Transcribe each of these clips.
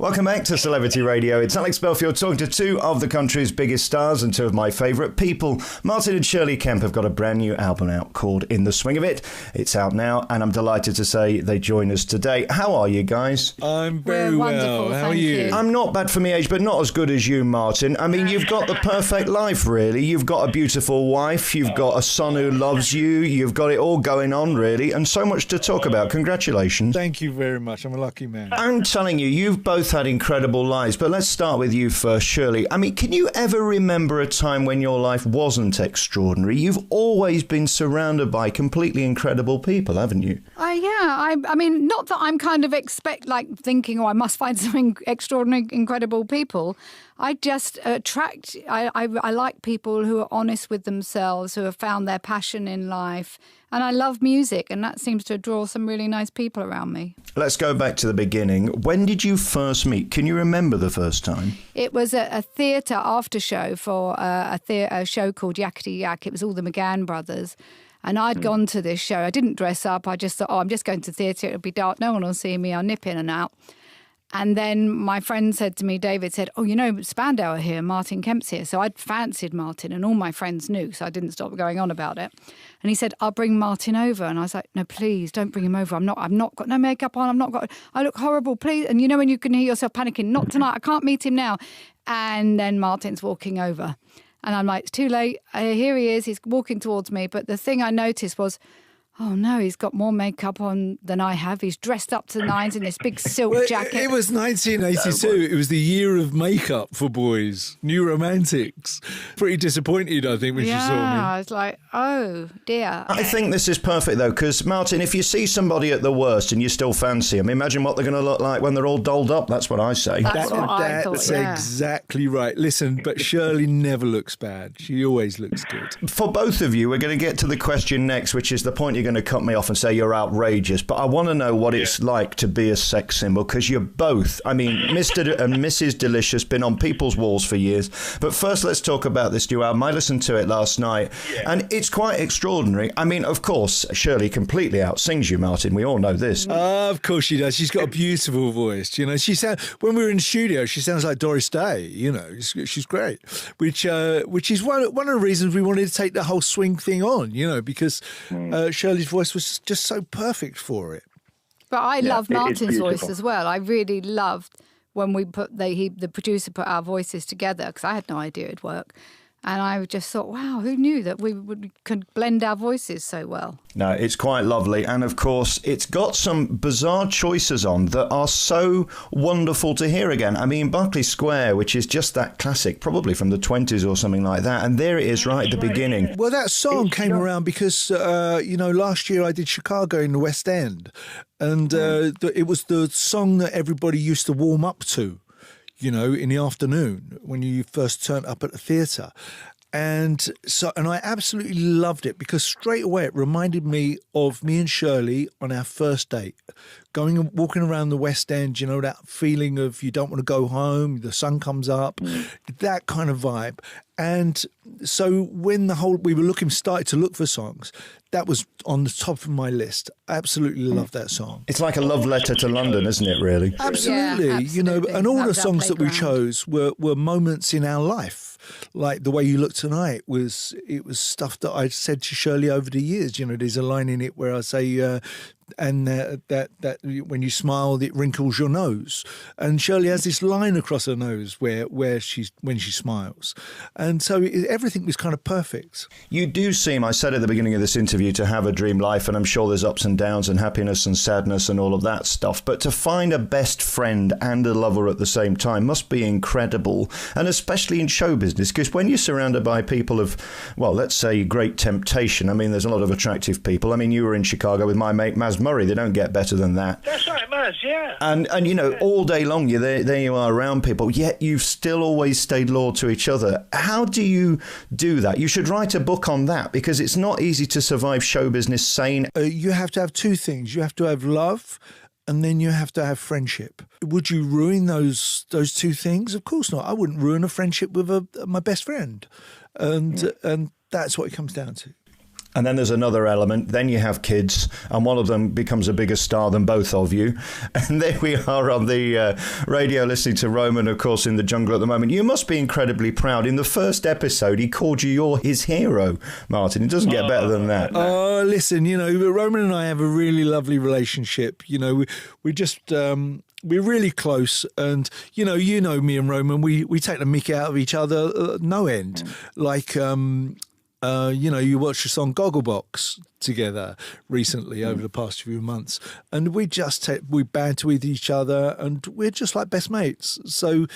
Welcome back to Celebrity Radio. It's Alex Belfield talking to two of the country's biggest stars and two of my favourite people. Martin and Shirlie Kemp have got a brand new album out called In the Swing of It. It's out now, and I'm delighted to say they join us today. How are you guys? I'm very well. How are you? I'm not bad for my age, but not as good as you, Martin. I mean, you've got the perfect life, really. You've got a beautiful wife, you've got a son who loves you, you've got it all going on, really, and so much to talk about. Congratulations. Thank you very much. I'm a lucky man. I'm telling you, you've both had incredible lives, but let's start with you first, Shirlie. I mean, can you ever remember a time when your life wasn't extraordinary? You've always been surrounded by completely incredible people, haven't you? Yeah. I mean, not that I'm kind of thinking, I must find some extraordinary, incredible people. I just attract, I like people who are honest with themselves, who have found their passion in life. And I love music, and that seems to draw some really nice people around me. Let's go back to the beginning. When did you first meet? Can you remember the first time? It was a theatre after show for a show called Yakety Yak. It was all the McGann brothers. And I'd gone to this show. I didn't dress up. I just thought, I'm just going to theatre. It'll be dark. No one will see me. I'll nip in and out. And then my friend said to me, David said, Spandau are here, Martin Kemp's here. So I'd fancied Martin, and all my friends knew, so I didn't stop going on about it. And he said, I'll bring Martin over. And I was like, no, please, don't bring him over. I've not got no makeup on. I look horrible, please. And when you can hear yourself panicking, not tonight, I can't meet him now. And then Martin's walking over. And I'm like, it's too late. Here he is. He's walking towards me. But the thing I noticed was, oh, no, he's got more makeup on than I have. He's dressed up to the nines in this big silk jacket. It was 1982. It was the year of makeup for boys. New romantics. Pretty disappointed, I think, when she saw me. Yeah, I was like, oh, dear. I think this is perfect, though, because, Martin, if you see somebody at the worst and you still fancy them, imagine what they're going to look like when they're all dolled up. That's what I say. That's what I thought, That's exactly right. Listen, but Shirlie never looks bad. She always looks good. For both of you, we're going to get to the question next, which is the point you're going to cut me off and say you're outrageous, but I want to know what it's like to be a sex symbol, because you're both, Mr. and Mrs. Delicious, been on people's walls for years. But first, let's talk about this new album. I listened to it last night, and it's quite extraordinary. I mean, of course, Shirlie completely outsings you, Martin. We all know this. Of course she does. She's got a beautiful voice. When we were in the studio, she sounds like Doris Day. She's great. Which is one of the reasons we wanted to take the whole swing thing on. Because Shirlie's voice was just so perfect for it. But I love Martin's voice as well. I really loved when we the producer put our voices together, because I had no idea it'd work. And I just thought, wow, who knew that we could blend our voices so well? No, it's quite lovely. And of course, it's got some bizarre choices on that are so wonderful to hear again. I mean, Berkeley Square, which is just that classic, probably from the 20s or something like that. And there it is right at the beginning. Well, that song came around because, last year I did Chicago in the West End. And it was the song that everybody used to warm up to, in the afternoon when you first turned up at the theatre. And I absolutely loved it because straight away it reminded me of me and Shirlie on our first date, going and walking around the West End, that feeling of you don't want to go home, the sun comes up, that kind of vibe. And so when we started to look for songs, that was on the top of my list. I absolutely love that song. It's like a love letter to London, isn't it, really? Absolutely. Yeah, absolutely. And all the songs that we chose were moments in our life. Like The Way You Look Tonight was stuff that I'd said to Shirlie over the years. There's a line in it where I say, that when you smile, it wrinkles your nose. And Shirlie has this line across her nose when she smiles. And so everything was kind of perfect. You do seem, I said at the beginning of this interview, to have a dream life, and I'm sure there's ups and downs and happiness and sadness and all of that stuff. But to find a best friend and a lover at the same time must be incredible, and especially in show business, because when you're surrounded by people of, well, let's say great temptation, there's a lot of attractive people. You were in Chicago with my mate Maz Murray. They don't get better than that. That's right, Maz, yeah. And all day long, there you are around people, yet you've still always stayed loyal to each other. How do you do that? You should write a book on that, because it's not easy to survive show business sane. You have to have two things. You have to have love, and then you have to have friendship. Would you ruin those two things? Of course not. I wouldn't ruin a friendship with my best friend. And that's what it comes down to. And then there's another element. Then you have kids, and one of them becomes a bigger star than both of you. And there we are on the radio listening to Roman, of course, in the jungle at the moment. You must be incredibly proud. In the first episode, he called you his hero, Martin. It doesn't get better than that. Oh, listen, Roman and I have a really lovely relationship. We just... we're really close, and you know me and Roman. We take the mick out of each other, no end. Like you watched the song Gogglebox together recently over the past few months, and we just we banter with each other, and we're just like best mates. So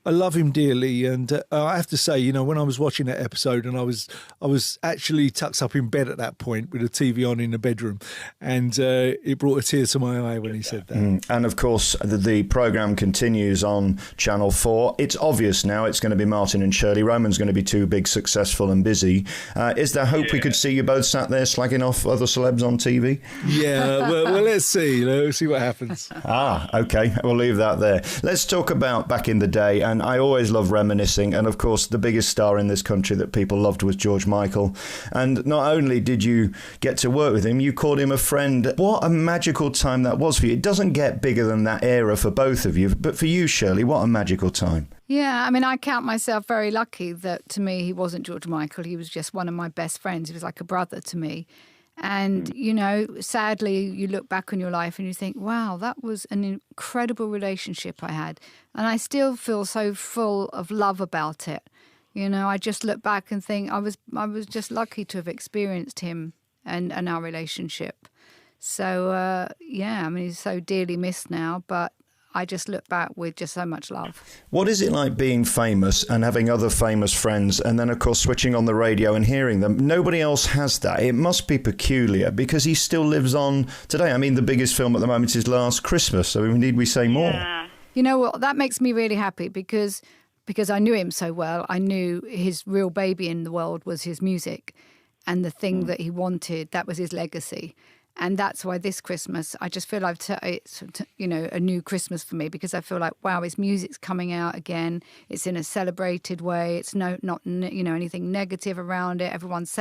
I love him dearly, and I have to say, when I was watching that episode, and I was actually tucked up in bed at that point with the TV on in the bedroom, and it brought a tear to my eye when he said that. And of course, the programme continues on Channel 4. It's obvious now it's going to be Martin and Shirlie. Roman's going to be too big, successful and busy. Is there hope we could see you both sat there slagging off other celebs on TV? Yeah, well, let's see. Let's see what happens. Okay. We'll leave that there. Let's talk about back in the day. And I always love reminiscing. And of course, the biggest star in this country that people loved was George Michael. And not only did you get to work with him, you called him a friend. What a magical time that was for you. It doesn't get bigger than that era for both of you. But for you, Shirlie, what a magical time. Yeah, I mean, I count myself very lucky that to me, he wasn't George Michael. He was just one of my best friends. He was like a brother to me. And, sadly, you look back on your life and you think, wow, that was an incredible relationship I had. And I still feel so full of love about it. I just look back and think I was just lucky to have experienced him and our relationship. So, he's so dearly missed now, but I just look back with just so much love. What is it like being famous and having other famous friends and then, of course, switching on the radio and hearing them? Nobody else has that. It must be peculiar because he still lives on today. I mean, the biggest film at the moment is Last Christmas. So need we say more? Yeah. You know what? That makes me really happy because I knew him so well. I knew his real baby in the world was his music, and the thing that he wanted, that was his legacy. And that's why this Christmas, I just feel it's a new Christmas for me, because I feel like, wow, his music's coming out again. It's in a celebrated way. It's not anything negative around it. Everyone's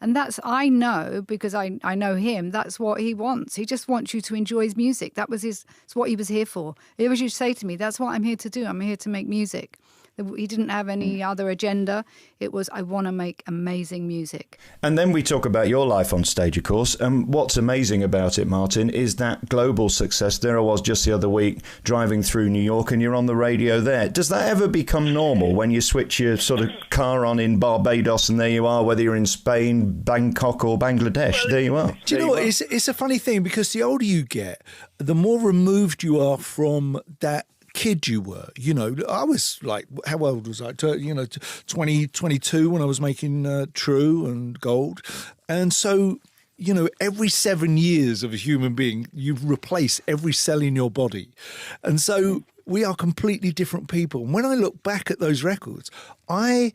and that's, I know, because I know him, that's what he wants. He just wants you to enjoy his music. It's what he was here for. He always used to say to me, that's what I'm here to do. I'm here to make music. He didn't have any other agenda. It was, I want to make amazing music. And then we talk about your life on stage, of course. And what's amazing about it, Martin, is that global success. There I was just the other week driving through New York and you're on the radio there. Does that ever become normal when you switch your sort of car on in Barbados and there you are, whether you're in Spain, Bangkok or Bangladesh, there you are. Do you know what? It's a funny thing, because the older you get, the more removed you are from that kid you were. I was like, how old was I? 22 when I was making True and Gold. And so, every 7 years of a human being, you replace every cell in your body. And so we are completely different people. And when I look back at those records, I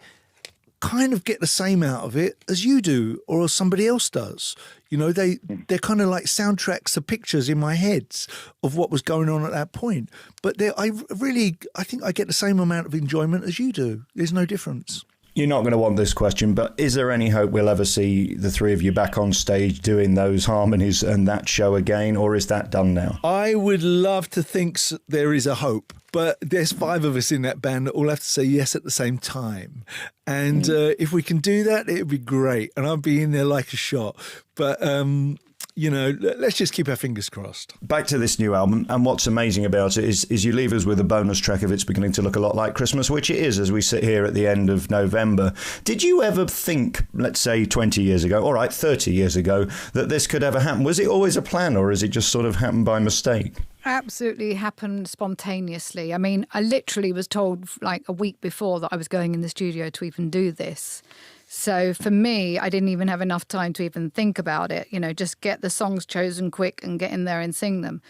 kind of get the same out of it as you do or as somebody else does. They're kind of like soundtracks of pictures in my head of what was going on at that point. But I think I get the same amount of enjoyment as you do. There's no difference. You're not going to want this question, but is there any hope we'll ever see the three of you back on stage doing those harmonies and that show again, or is that done now? I would love to think there is a hope, but there's 5 of us in that band that all have to say yes at the same time. And if we can do that, it would be great. And I'll be in there like a shot. But let's just keep our fingers crossed. Back to this new album, and what's amazing about it is you leave us with a bonus track of It's Beginning to Look a Lot Like Christmas, which it is as we sit here at the end of November. Did you ever think, let's say 20 years ago, all right, 30 years ago, that this could ever happen? Was it always a plan, or has it just sort of happened by mistake? Absolutely happened spontaneously. I mean, I literally was told like a week before that I was going in the studio to even do this. So for me, I didn't even have enough time to even think about it. Just get the songs chosen quick and get in there and sing them.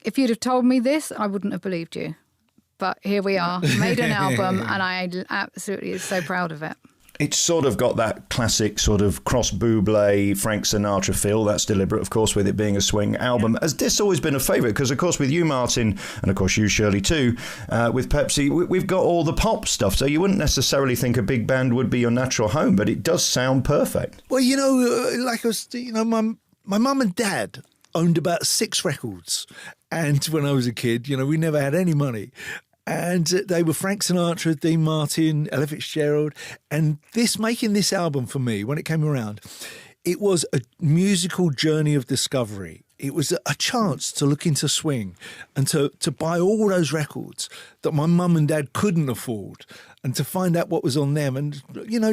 If you'd have told me this, I wouldn't have believed you. But here we are, made an album, and I absolutely is so proud of it. It's sort of got that classic sort of cross Bublé, Frank Sinatra feel. That's deliberate, of course, with it being a swing album. Has this always been a favourite? Because, of course, with you, Martin, and of course you, Shirley, too, with Pepsi, we've got all the pop stuff. So you wouldn't necessarily think a big band would be your natural home, but it does sound perfect. Well, like I was, my mum and dad owned about 6 records. And when I was a kid, we never had any money. And they were Frank Sinatra, Dean Martin, Ella Fitzgerald. And making this album for me, when it came around, it was a musical journey of discovery. It was a chance to look into swing and to buy all those records that my mum and dad couldn't afford and to find out what was on them and,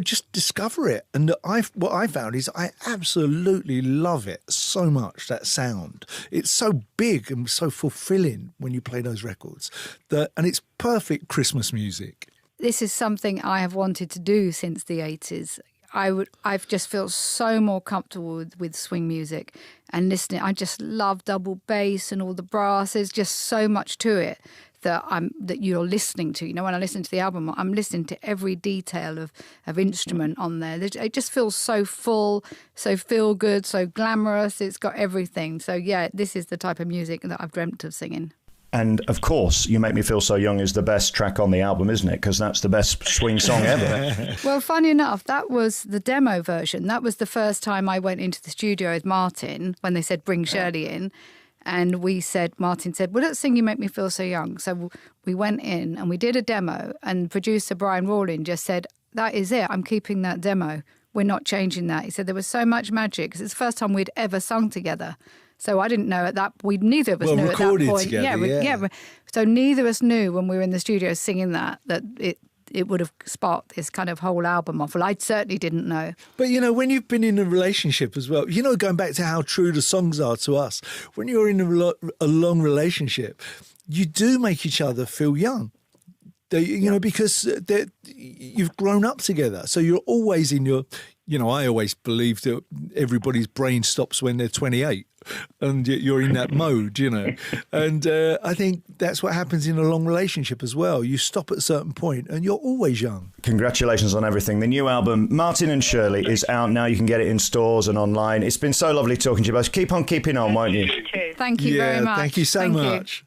just discover it. And what I found is I absolutely love it so much, that sound. It's so big and so fulfilling when you play those records. And it's perfect Christmas music. This is something I have wanted to do since the 80s. I've just felt so more comfortable with swing music and listening. I just love double bass and all the brass. There's just so much to it that you're listening to. When I listen to the album, I'm listening to every detail of instrument on there. It just feels so full, so feel good, so glamorous. It's got everything. So yeah, this is the type of music that I've dreamt of singing. And, of course, You Make Me Feel So Young is the best track on the album, isn't it? Because that's the best swing song ever. Well, funny enough, that was the demo version. That was the first time I went into the studio with Martin when they said, bring Shirley in. And Martin said, well, let's sing You Make Me Feel So Young. So we went in and we did a demo. And producer Brian Rawlin just said, that is it. I'm keeping that demo. We're not changing that. He said there was so much magic because it's the first time we'd ever sung together. So I didn't know neither of us knew at that point. Together, yeah. So neither of us knew when we were in the studio singing that it would have sparked this kind of whole album off. Well, I certainly didn't know. But, when you've been in a relationship as well, going back to how true the songs are to us, when you're in a long relationship, you do make each other feel young. Because you've grown up together. So you're always in your... I always believe that everybody's brain stops when they're 28 and you're in that mode, And I think that's what happens in a long relationship as well. You stop at a certain point and you're always young. Congratulations on everything. The new album, Martin and Shirley, is out now. You can get it in stores and online. It's been so lovely talking to you both. Keep on keeping on, won't you? Thank you very much. Thank you so much.